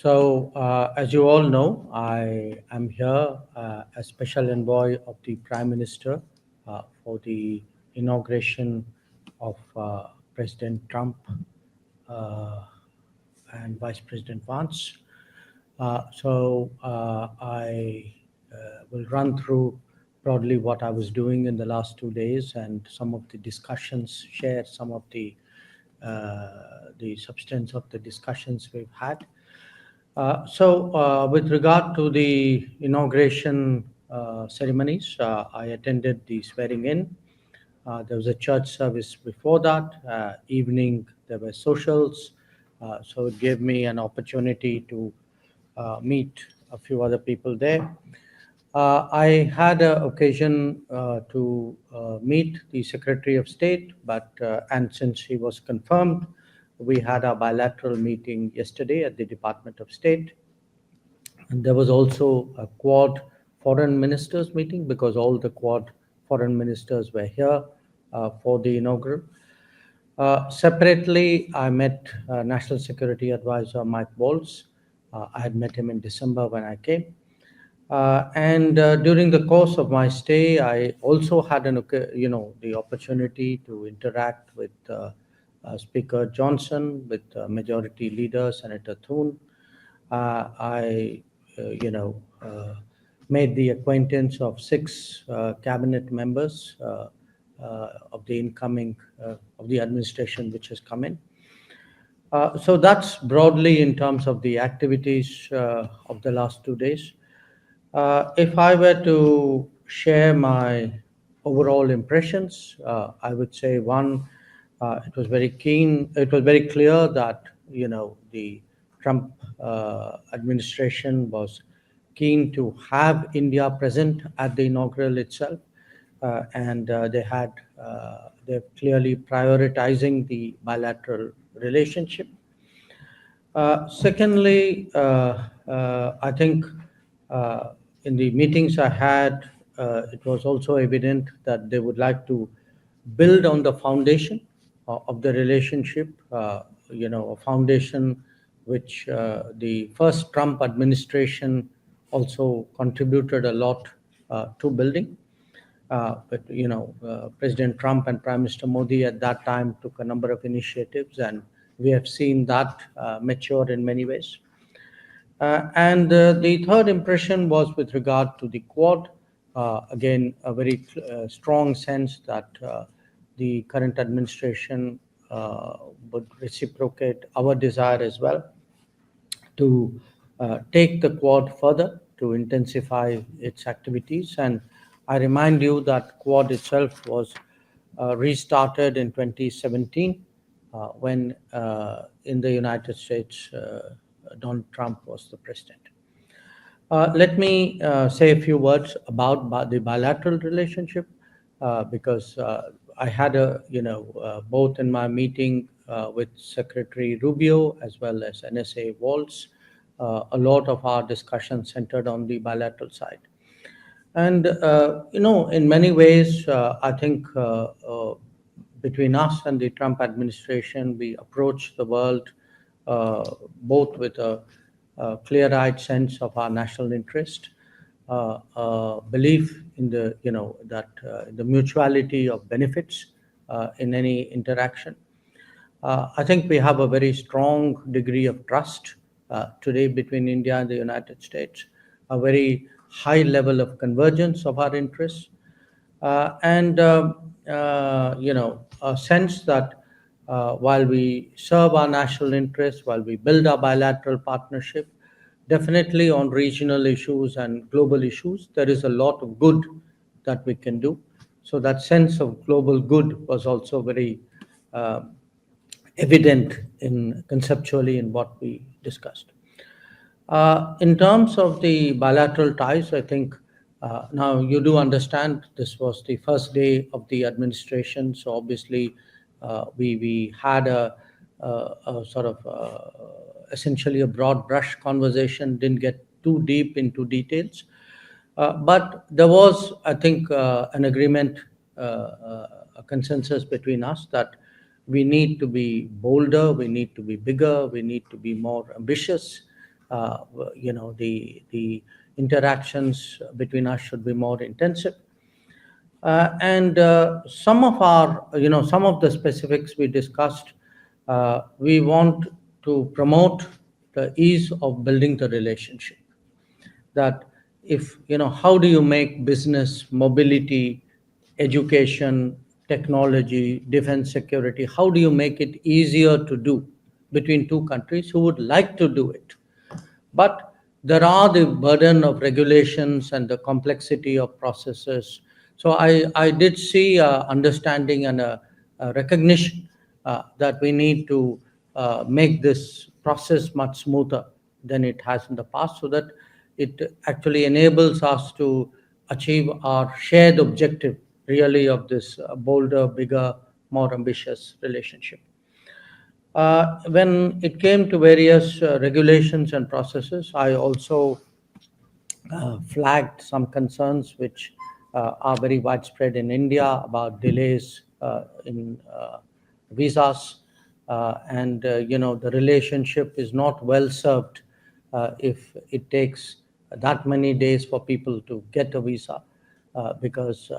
As you all know, I am here as Special Envoy of the Prime Minister for the inauguration of President Trump uh, and Vice President Vance. I will run through broadly what I was doing in the last 2 days and some of the discussions, share some of the substance of the discussions we've had. With regard to the inauguration ceremonies, I attended the swearing in. There was a church service before that. Evening, there were socials. So it gave me an opportunity to meet a few other people there. I had an occasion to meet the Secretary of State, and since he was confirmed, we had a bilateral meeting yesterday at the Department of State. And there was also a Quad foreign ministers meeting because all the Quad foreign ministers were here for the inaugural. Separately, I met National Security Advisor Mike Waltz. I had met him in December when I came. And during the course of my stay, I also had the opportunity to interact with Speaker Johnson, with Majority Leader Senator Thune. I, made the acquaintance of six cabinet members of the incoming of the administration which has come in. So that's broadly in terms of the activities of the last 2 days. If I were to share my overall impressions, I would say one, it was very keen. It was very clear that the Trump administration was keen to have India present at the inaugural itself, and they're clearly prioritizing the bilateral relationship. Secondly, I think in the meetings I had, it was also evident that they would like to build on the foundation of the relationship, a foundation which the first Trump administration also contributed a lot to building. President Trump and Prime Minister Modi at that time took a number of initiatives, and we have seen that mature in many ways. And the third impression was with regard to the Quad. Again, a very strong sense that the current administration would reciprocate our desire as well to take the Quad further, to intensify its activities. And I remind you that Quad itself was restarted in 2017 when in the United States Donald Trump was the president. Let me say a few words about the bilateral relationship because I had both in my meeting with Secretary Rubio as well as NSA Waltz, a lot of our discussion centered on the bilateral side. And, in many ways, I think between us and the Trump administration, we approach the world both with a clear-eyed sense of our national interest, belief in the mutuality of benefits in any interaction. I think we have a very strong degree of trust today between India and the United States, a very high level of convergence of our interests, and a sense that while we serve our national interests, while we build our bilateral partnership, definitely on regional issues and global issues, there is a lot of good that we can do. So that sense of global good was also very evident conceptually in what we discussed. In terms of the bilateral ties, I think now you do understand this was the first day of the administration, so obviously we had a sort of essentially a broad brush conversation, didn't get too deep into details. But there was, I think, an agreement, a consensus between us that we need to be bolder, we need to be bigger, we need to be more ambitious the interactions between us should be more intensive. And some of the specifics we discussed, we want to promote the ease of building the relationship. That if, how do you make business, mobility, education, technology, defense, security, how do you make it easier to do between two countries who would like to do it? But there are the burden of regulations and the complexity of processes. So I did see understanding and a recognition that we need to make this process much smoother than it has in the past, so that it actually enables us to achieve our shared objective, really, of this bolder, bigger, more ambitious relationship. When it came to various regulations and processes, I also flagged some concerns which are very widespread in India about delays in visas, and the relationship is not well served if it takes that many days for people to get a visa, because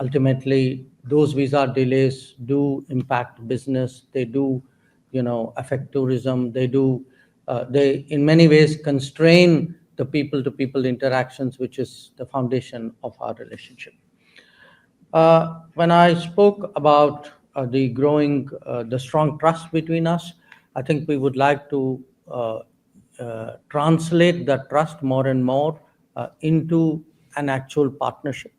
ultimately those visa delays do impact business. They do, affect tourism. They in many ways constrain the people to people interactions, which is the foundation of our relationship. When I spoke about the strong trust between us, I think we would like to translate that trust more and more into an actual partnership.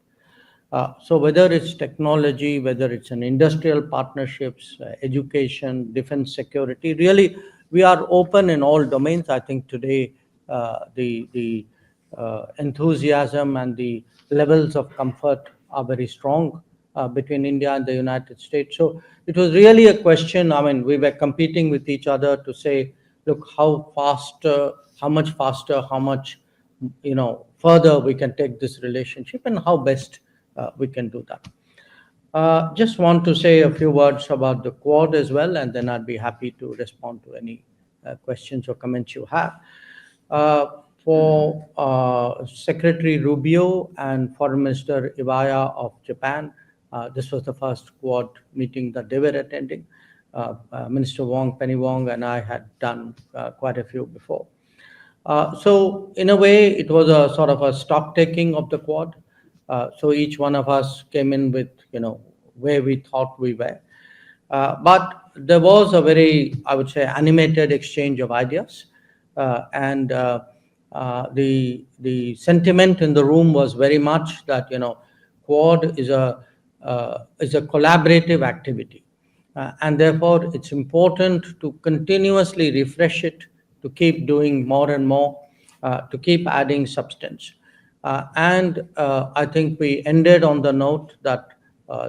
So whether it's technology, whether it's an industrial partnerships, education, defense, security, really we are open in all domains. I think today the enthusiasm and the levels of comfort are very strong between India and the United States. So it was really a question. I mean, we were competing with each other to say, look, how faster, how much faster, how much further we can take this relationship, and how best we can do that. Just want to say a few words about the Quad as well, and then I'd be happy to respond to any questions or comments you have. For Secretary Rubio and Foreign Minister Iwaya of Japan, this was the first Quad meeting that they were attending. Minister Wong, Penny Wong, and I had done quite a few before. So in a way, it was a sort of a stock taking of the Quad. So each one of us came in with, where we thought we were. But there was a very, I would say, animated exchange of ideas. And the sentiment in the room was very much that, Quad is a collaborative activity. And therefore, it's important to continuously refresh it, to keep doing more and more, to keep adding substance. And I think we ended on the note that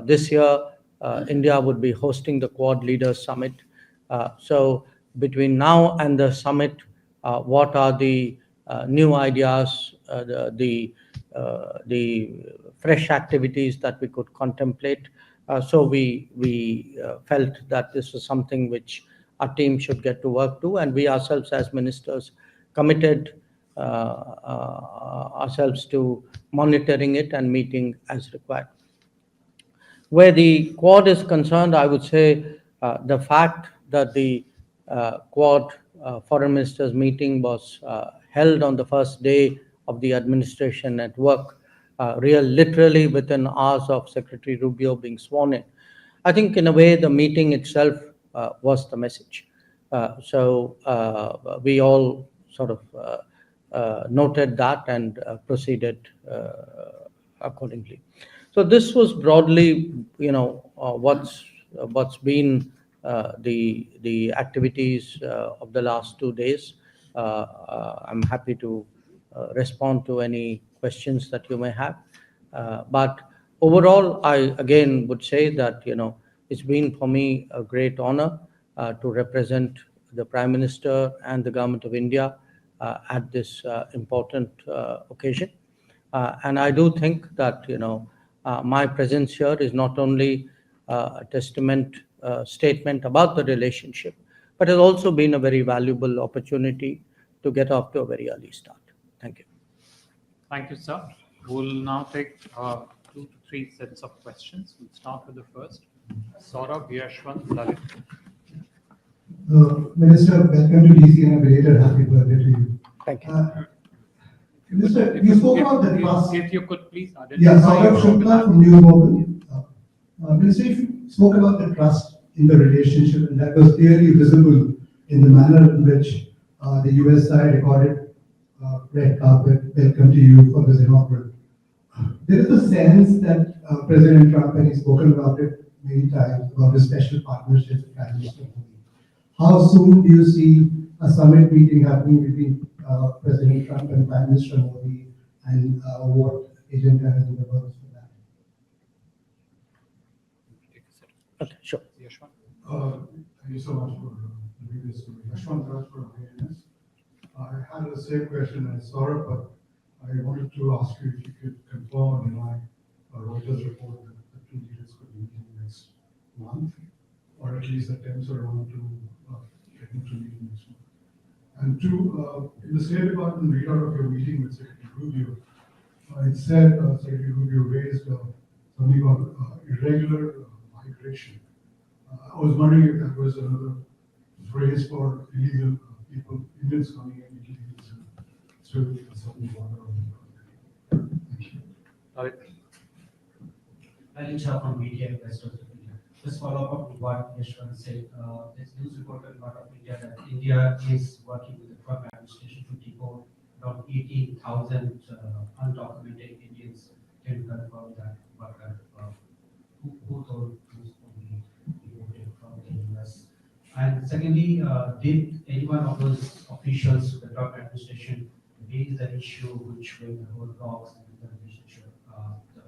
this year India would be hosting the Quad Leaders Summit. So between now and the summit, what are the new ideas, the fresh activities that we could contemplate? So we felt that this was something which our team should get to work to, and we ourselves as ministers committed ourselves to monitoring it and meeting as required. Where the Quad is concerned, I would say the fact that the Quad foreign ministers meeting was held on the first day of the administration at work, literally within hours of Secretary Rubio being sworn in. I think in a way the meeting itself was the message. So we all sort of noted that and proceeded accordingly. So this was broadly, what's been the activities of the last 2 days. I'm happy to respond to any questions that you may have. But overall, I again would say that it's been for me a great honor to represent the Prime Minister and the Government of India at this important occasion. And I do think that my presence here is not only a statement about the relationship, but has also been a very valuable opportunity to get off to a very early start. Thank you. Thank you, sir. We'll now take 2 to 3 sets of questions. We'll start with the first. Saurabh, Yashwant, Lalit. Minister, welcome to DC and a belated happy birthday to you. Thank you. Minister, you spoke about the trust. If you could please Yeah, identify Saurabh your Shukla from New Mobile. Minister, you spoke about the trust in the relationship, and that was clearly visible in the manner in which the US side recorded red carpet welcome to you for this inaugural. There is a sense that President Trump, and he's spoken about it many times, about the special partnership with Prime Minister Modi. How soon do you see a summit meeting happening between President Trump and Prime Minister Modi, and what agenda has in the works for that? Okay, sure. Yashwant. Thank you so much for doing this to me. Yashwant Raj for awareness. I had the same question as Saurabh, but I wanted to ask you if you could confirm or deny a Reuters report that the two leaders could be meeting next month, or at least attempts are on to get them to meet next month. And two, in the State Department readout of your meeting with Secretary Rubio, it said Secretary Rubio raised something about irregular migration. I was wondering if that was another phrase for illegal people, Indians coming in illegally through the southern border of the country. Thank you. Lalit. Lalit Shah from Media Investors of India. Just follow up on what Yashwant said. There's news reported out of India that India is working with the Trump administration to deport around 18,000 undocumented Indians. Can you confirm that? Who told who's only deported from the US? And secondly, did any one of those officials of the Trump administration raise the issue which were the roadblocks in the relationship, the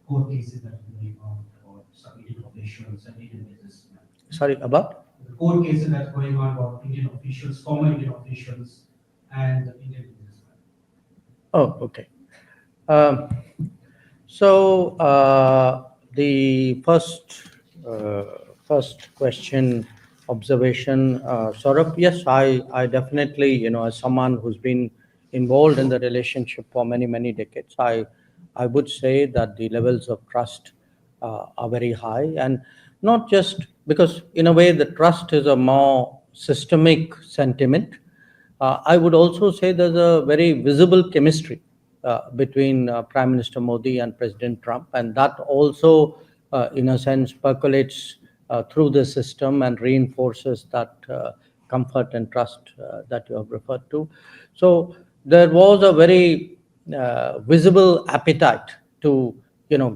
court cases that are going on for some Indian officials and Indian businessmen? Sorry, about? The court cases that's going on about Indian officials, former Indian officials, and the Indian businessmen. Oh, okay. So the first question, observation, Saurabh, yes, I definitely, as someone who's been involved in the relationship for many, many decades, I would say that the levels of trust are very high, and not just because, in a way, the trust is a more systemic sentiment. I would also say there's a very visible chemistry between Prime Minister Modi and President Trump, and that also, in a sense, percolates through the system and reinforces that comfort and trust that you have referred to. So there was a very visible appetite to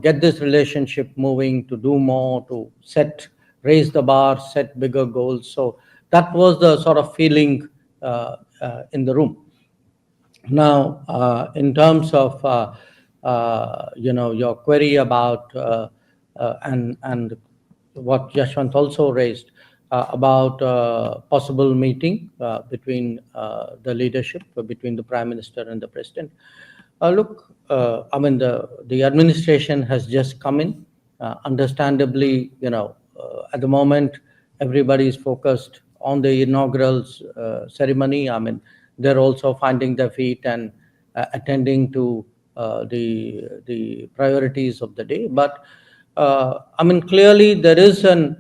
get this relationship moving, to do more, to raise the bar, set bigger goals. So that was the sort of feeling in the room. Now, in terms of your query about and what Yashwant also raised about possible meeting between the leadership, between the Prime Minister and the President. Look, I mean, the administration has just come in. Understandably, at the moment, everybody is focused on the inaugural ceremony. I mean, they're also finding their feet and attending to the priorities of the day. But I mean, clearly there is an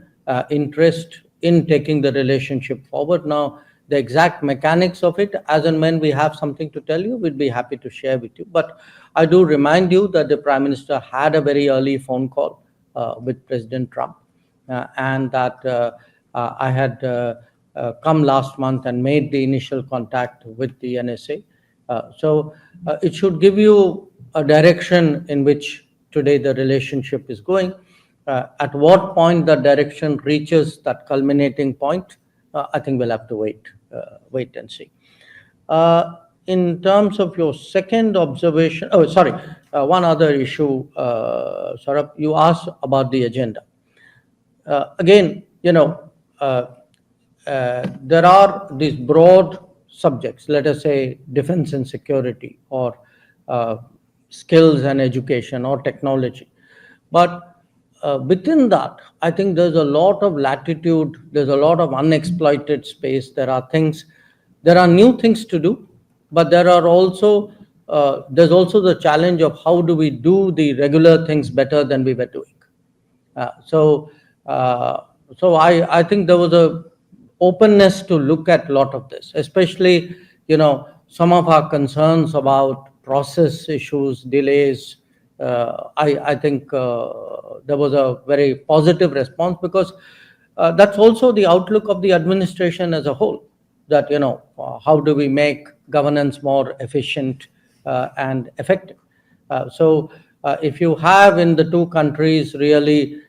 interest in taking the relationship forward. Now, the exact mechanics of it, as and when we have something to tell you, we'd be happy to share with you. But I do remind you that the Prime Minister had a very early phone call with President Trump, and that I had come last month and made the initial contact with the NSA. So it should give you a direction in which today the relationship is going. At what point the direction reaches that culminating point, I think we'll have to wait and see. In terms of your second observation, one other issue, Saurabh, you asked about the agenda. Again, there are these broad subjects, let us say defense and security, or skills and education, or technology. But within that, I think there's a lot of latitude, there's a lot of unexploited space. There are things there are new things to do, but there's also the challenge of how do we do the regular things better than we were doing. Uh, so, uh, so I think there was a openness to look at a lot of this, especially, some of our concerns about process issues, delays. I think there was a very positive response because that's also the outlook of the administration as a whole. That how do we make governance more efficient and effective? If you have in the two countries really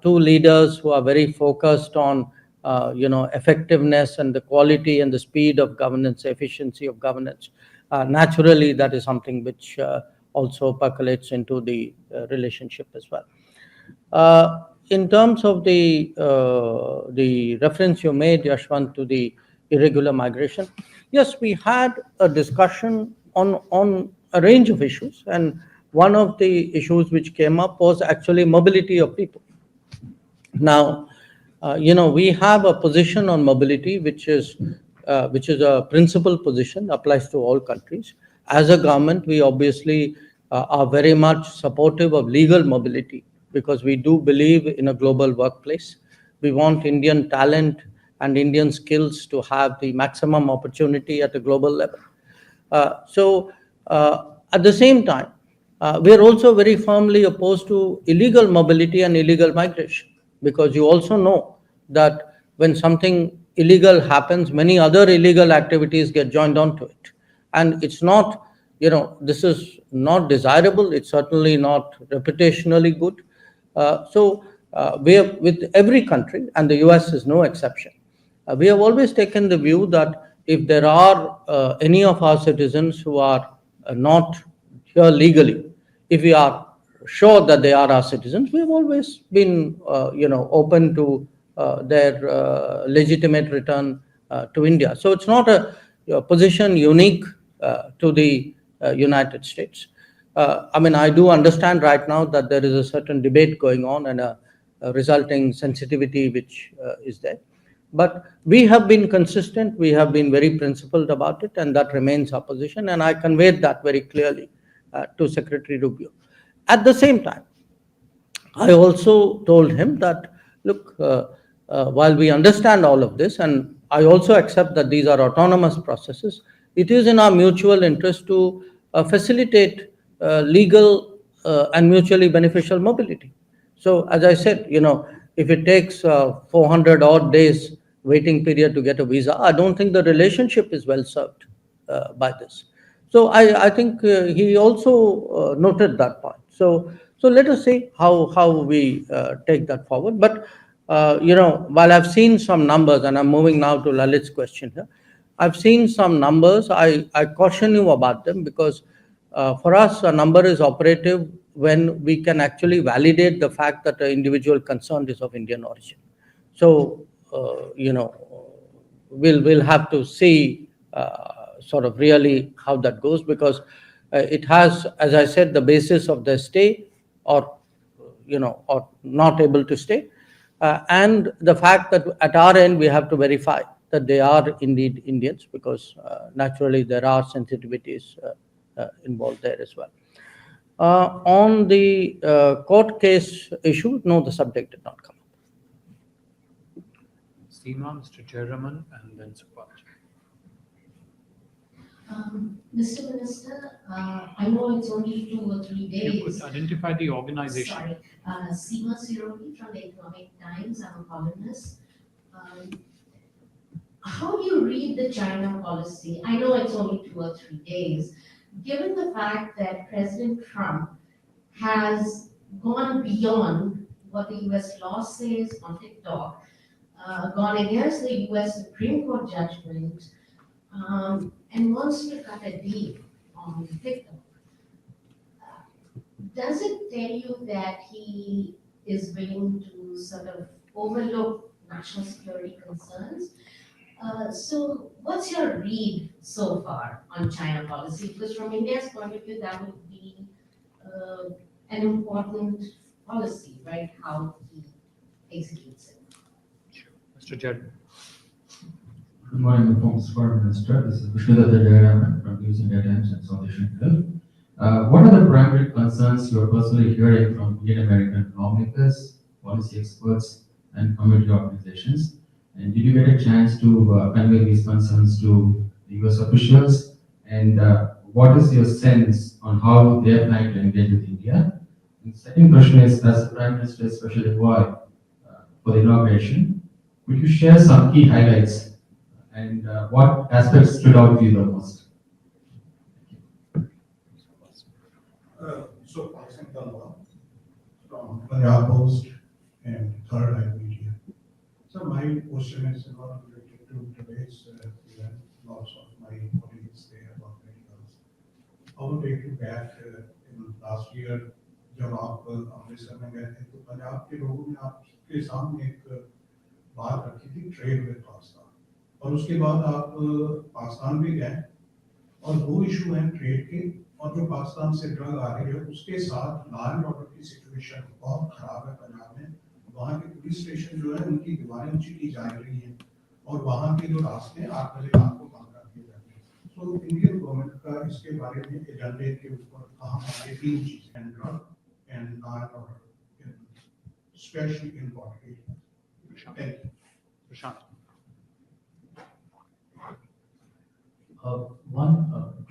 two leaders who are very focused on effectiveness and the quality and the speed of governance, efficiency of governance, naturally that is something which also percolates into the relationship as well. In terms of the reference you made, Yashwant, to the irregular migration, yes, we had a discussion on a range of issues, and one of the issues which came up was actually mobility of people. Now, we have a position on mobility which is a principal position, applies to all countries. As a government, we obviously are very much supportive of legal mobility because we do believe in a global workplace. We want Indian talent and Indian skills to have the maximum opportunity at a global level. At the same time, we are also very firmly opposed to illegal mobility and illegal migration because you also know that when something illegal happens, many other illegal activities get joined onto it. And it's not, this is not desirable, it's certainly not reputationally good. We have, with every country, and the US is no exception, we have always taken the view that if there are any of our citizens who are not here legally, if we are sure that they are our citizens, we have always been, open to their legitimate return to India. So it's not a position unique to the United States. I do understand right now that there is a certain debate going on and a resulting sensitivity which is there. But we have been consistent, we have been very principled about it, and that remains our position. And I conveyed that very clearly to Secretary Rubio. At the same time, I also told him that, look, while we understand all of this, and I also accept that these are autonomous processes, it is in our mutual interest to facilitate legal and mutually beneficial mobility. So, as I said, if it takes 400 odd days waiting period to get a visa, I don't think the relationship is well served by this. So I think he also noted that point. So let us see how we take that forward. But while I've seen some numbers, and I'm moving now to Lalit's question here, I've seen some numbers. I caution you about them because for us, a number is operative when we can actually validate the fact that the individual concerned is of Indian origin. So we'll have to see sort of really how that goes because it has, as I said, the basis of the stay or or not able to stay, and the fact that at our end we have to verify that they are indeed Indians because naturally there are sensitivities involved there as well. On the court case issue, no, the subject did not come up. Seema, Mr. Jayaraman, and then Supat. Mr. Minister, I know it's only 2 or 3 You days. could identify the organization. Sorry, Seema Siroti from the Economic Times. I'm a columnist. How do you read the China policy? I know it's only 2 or 3 days. Given the fact that President Trump has gone beyond what the US law says on TikTok, gone against the US Supreme Court judgment, and wants to cut a deal on TikTok. Does it tell you that he is willing to sort of overlook national security concerns? So what's your read so far on China policy? Because from India's point of view, that would be an important policy, right? How he executes it. Mr. Jayaraman. Good morning, Performance Foreign Minister. This is Vishnudatta Jayaraman from News India Times and South Asian Herald. What are the primary concerns you are personally hearing from Indian American lawmakers, policy experts, and community organizations? And did you get a chance to convey these concerns to the US officials? And what is your sense on how they are planning to engage with India? And the second question is, as the Prime Minister is special envoy for the inauguration, could you share some key highlights and what aspects stood out to you the most? So, Pakistan from Punjab Post and Third Eye Media. So, my question is not related to today's event. Lots of my colleagues there about medicals. I will take you back in last year. जब आप अमृतसर में गए थे तो पंजाब के लोगों ने आपके सामने एक बात रखी थी ट्रेड विद पाकिस्तान और उसके बाद आप पाकिस्तान भी गए और दो इशू हैं ट्रेड के और जो पाकिस्तान से ड्रग आ रही है उसके साथ लॉ एंड ऑर्डर की सिचुएशन बहुत खराब है पंजाब में वहाँ के पुलिस स्टेशन जो है उनकी दीवारें ऊंची की जा रही हैं और वहाँ के जो रास्ते हैं 8 बजे रात को बंद कर दिए जाते हैं तो इंडियन गवर्नमेंट का इसके बारे में एजेंडे के ऊपर कहाँ पर ये तीन चीजें हैं drug and not especially in body. Thank you. Prashant.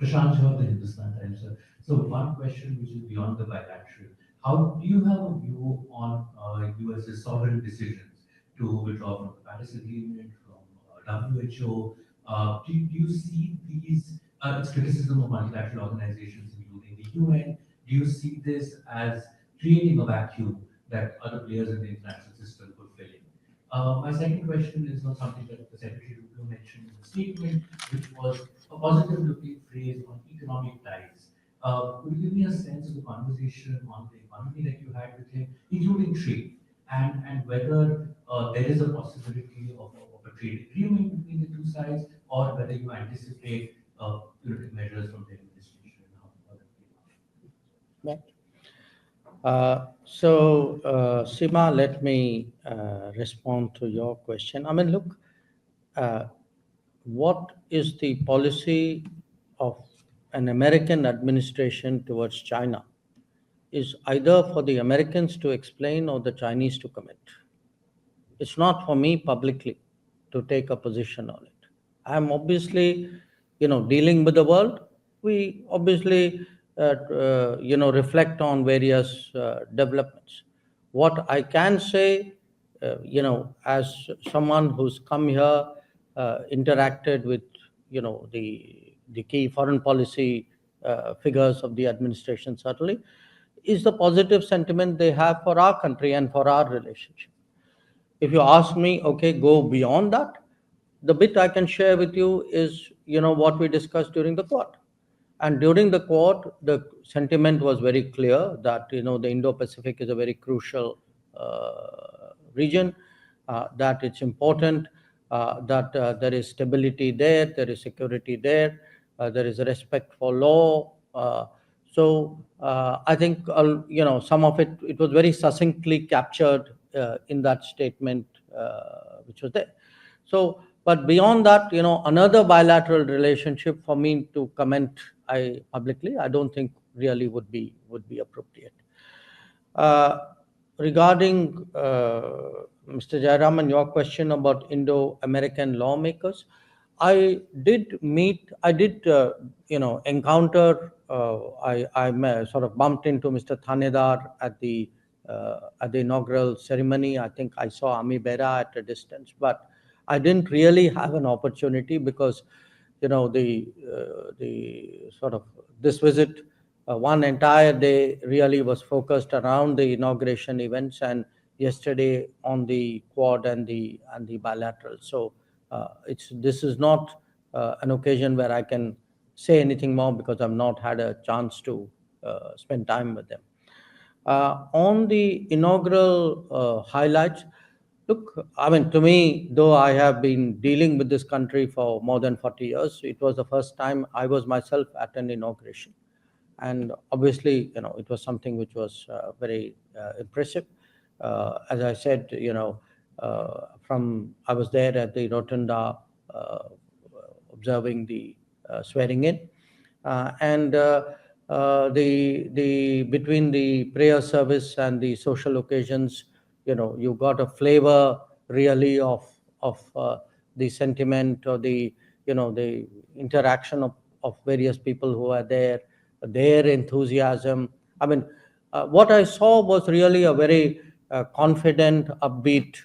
Prashant Jha, the Hindustan Times. So one question which is beyond the bilateral. How do you have a view on US's sovereign decisions to withdraw from the Paris Agreement, from WHO? Do you see these, its criticism of multilateral organizations, including the UN? Do you see this as creating a vacuum that other players in the international system could fill in? My second question is on something that the Secretary Rubio mentioned in the statement, which was a positive-looking phrase on economic ties. Could you give me a sense of the conversation on the economy that you had with him, including trade, and whether there is a possibility of a trade agreement between the two sides, or whether you anticipate punitive measures from the administration and how that will Right. Seema, let me respond to your question. I mean, look, what is the policy of an American administration towards China is either for the Americans to explain or the Chinese to commit. It's not for me publicly to take a position on it. I'm obviously, dealing with the world. We obviously, reflect on various developments. What I can say, as someone who's come here, interacted with, the key foreign policy figures of the administration, certainly, is the positive sentiment they have for our country and for our relationship. If you ask me, okay, go beyond that, the bit I can share with you is, what we discussed during the Quad. And during the Quad, the sentiment was very clear that, the Indo-Pacific is a very crucial region, that it's important, that there is stability there is security there is respect for law. I think, some of it was very succinctly captured in that statement which was there. But beyond that, another bilateral relationship for me to comment publicly, I don't think really would be appropriate. Regarding Mr. Jayaraman, your question about Indo-American lawmakers, I did encounter. I sort of bumped into Mr. Thanedar at the inaugural ceremony. I think I saw Ami Bera at a distance, but I didn't really have an opportunity because, the sort of this visit, one entire day really was focused around the inauguration events, and yesterday on the Quad and the bilateral. So this is not an occasion where I can say anything more because I've not had a chance to spend time with them. On the inaugural highlights, look, I mean, to me, though I have been dealing with this country for more than 40 years, it was the first time I was myself at an inauguration. And obviously, it was something which was very impressive. As I said, I was there at the Rotunda observing the swearing in. And the between the prayer service and the social occasions, you got a flavor really of the sentiment, or the interaction of various people who are there, their enthusiasm. I mean, what I saw was really a very confident, upbeat,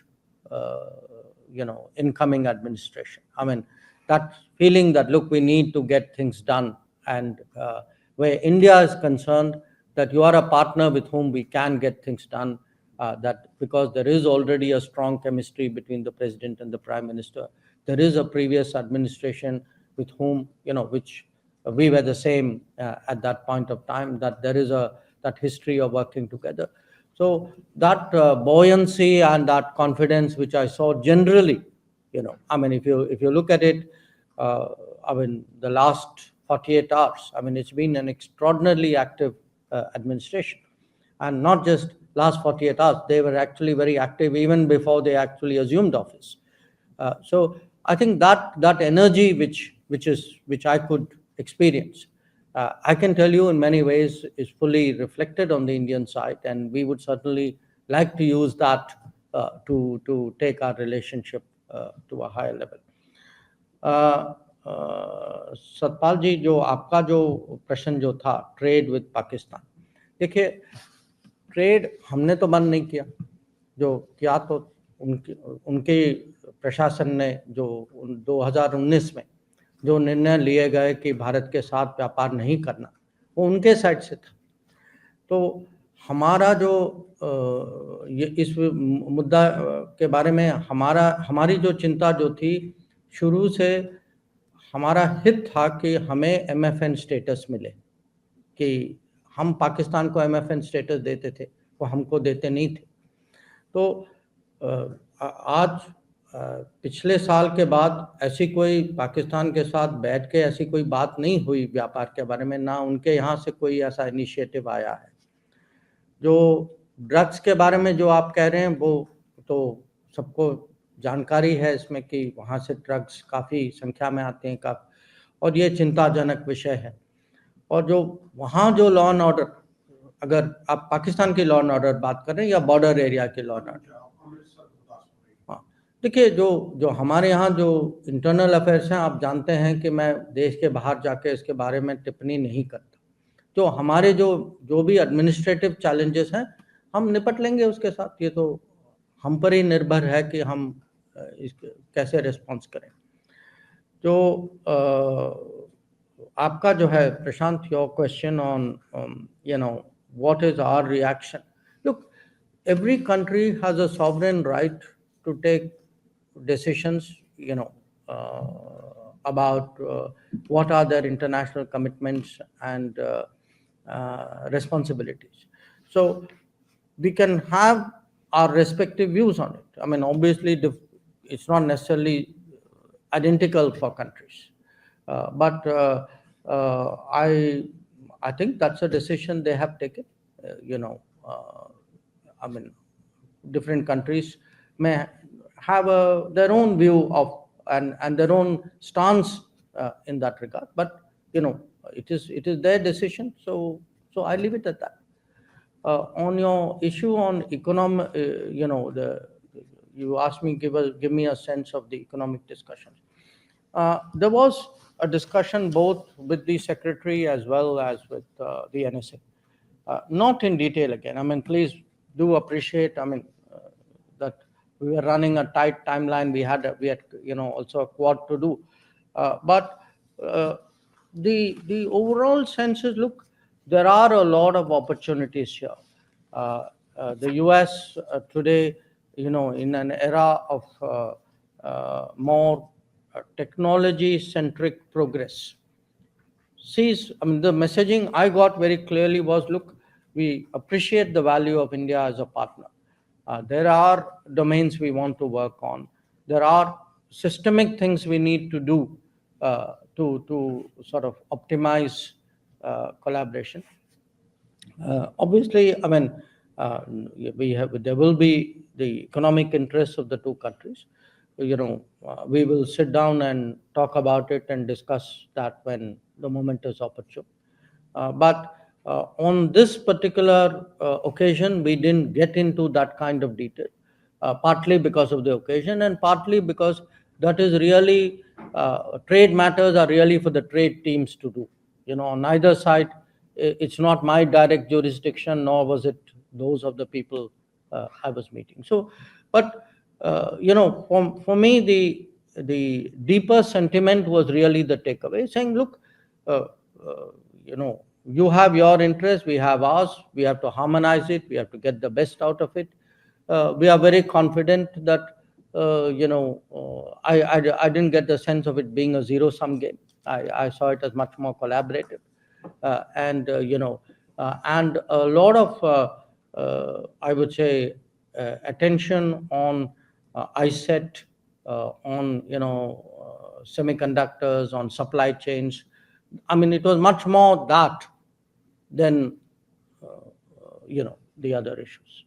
incoming administration. I mean, that feeling that, look, we need to get things done, and where India is concerned, that you are a partner with whom we can get things done. That because there is already a strong chemistry between the president and the prime minister. There is a previous administration with whom, which we were the same at that point of time, that there is that history of working together. So that buoyancy and that confidence which I saw generally, I mean, if you look at it, I mean, the last 48 hours, I mean, it's been an extraordinarily active administration. And not just last 48 hours, they were actually very active even before they actually assumed office. So I think that energy which I could experience, I can tell you in many ways is fully reflected on the Indian side, and we would certainly like to use that to take our relationship to a higher level. Satpal ji, जो आपका जो प्रश्न जो था trade with Pakistan, देखिए, trade हमने तो बंद नहीं किया। जो किया तो उनके प्रशासन ने जो 2019 में जो निर्णय लिए गए कि भारत के साथ व्यापार नहीं करना, वो उनके साइड से था। तो हमारा जो ये इस मुद्दा के बारे में हमारी जो चिंता जो थी, शुरू से हमारा हित था कि हमें MFN स्टेटस मिले, कि हम पाकिस्तान को MFN स्टेटस देते थे, वो हमको देते नहीं थे। तो आज पिछले साल के बाद ऐसी कोई पाकिस्तान के साथ बैठ के ऐसी कोई बात नहीं हुई व्यापार के बारे में, ना उनके यहाँ से कोई ऐसा इनिशिएटिव आया है। जो ड्रग्स के बारे में जो आप कह रहे हैं, वो तो सबको जानकारी है इसमें कि वहाँ से ड्रग्स काफ़ी संख्या में आते हैं, और ये चिंताजनक विषय है। और जो वहाँ जो लॉ एंड ऑर्डर, अगर आप पाकिस्तान की लॉ एंड ऑर्डर बात कर रहे हैं या बॉर्डर एरिया की लॉ एंड ऑर्डर, हाँ, देखिए, जो हमारे यहाँ जो इंटरनल अफेयर्स हैं, आप जानते हैं कि मैं देश के बाहर जाके इसके बारे में टिप्पणी नहीं करता। तो हमारे जो भी एडमिनिस्ट्रेटिव चैलेंजेस हैं, हम निपट लेंगे उसके साथ। ये तो हम पर ही निर्भर है कि हम कैसे रिस्पॉन्स करें। जो आपका जो है Prashant, your question on what is our reaction? Look, every country has a sovereign right to take decisions, about what are their international commitments and responsibilities. So we can have our respective views on it. I mean, obviously, it's not necessarily identical for countries, but I think that's a decision they have taken. I mean, different countries may have their own view of and their own stance in that regard, but it is their decision. So I leave it at that. On your issue on economic, you asked me, give me a sense of the economic discussions. There was a discussion both with the secretary as well as with the NSA. Not in detail again. I mean, please do appreciate, I mean, that we were running a tight timeline. We had also a quad to do. But the overall sense is, look, there are a lot of opportunities here. The US today, in an era of more technology-centric progress, sees, I mean, the messaging I got very clearly was, look, we appreciate the value of India as a partner. There are domains we want to work on. There are systemic things we need to do to sort of optimize collaboration. Obviously, I mean, there will be the economic interests of the two countries, we will sit down and talk about it and discuss that when the moment is opportune. But on this particular occasion, we didn't get into that kind of detail, partly because of the occasion and partly because that is really trade matters are really for the trade teams to do. On either side, it's not my direct jurisdiction, nor was it those of the people I was meeting. But for me, the deeper sentiment was really the takeaway, saying, look, uh, uh, you have your interest, we have ours, we have to harmonize it, we have to get the best out of it. We are very confident that, I didn't get the sense of it being a zero-sum game. I saw it as much more collaborative. And a lot of, I would say, attention on ISET, on, semiconductors, on supply chains. I mean, it was much more that than, the other issues.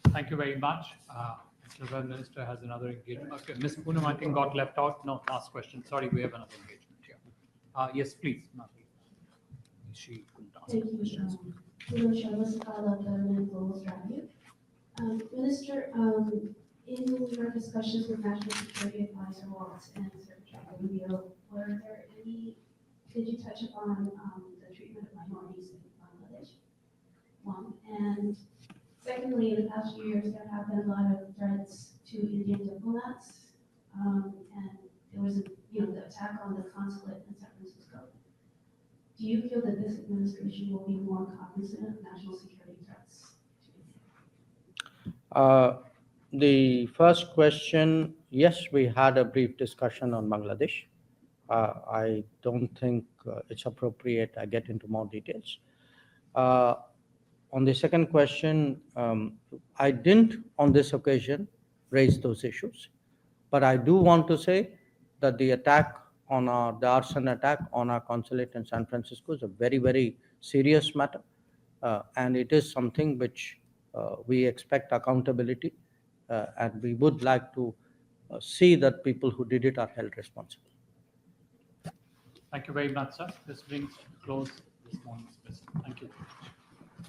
Thank you very much. Mr. Prime Minister has another engagement. Okay, Ms. Poonam, I think got left out. No, last question. Sorry, we have another engagement here. Yes, please, Natalie. She couldn't answer the questions. Minister, in your discussions with National Security Advisor Waltz and Secretary Rubio, did you touch upon the treatment of minorities in Bangladesh? One, and secondly, in the past few years, there have been a lot of threats to Indian diplomats, and there was the attack on the consulate in San Francisco. Do you feel that this administration will be more cognizant of national security threats? The first question, yes, we had a brief discussion on Bangladesh. I don't think it's appropriate I get into more details. On the second question, I didn't on this occasion raise those issues, but I do want to say that the arson attack on our consulate in San Francisco is a very, very serious matter, and it is something which we expect accountability, and we would like to see that people who did it are held responsible. Thank you very much, sir. This brings to close this morning's session. Thank you.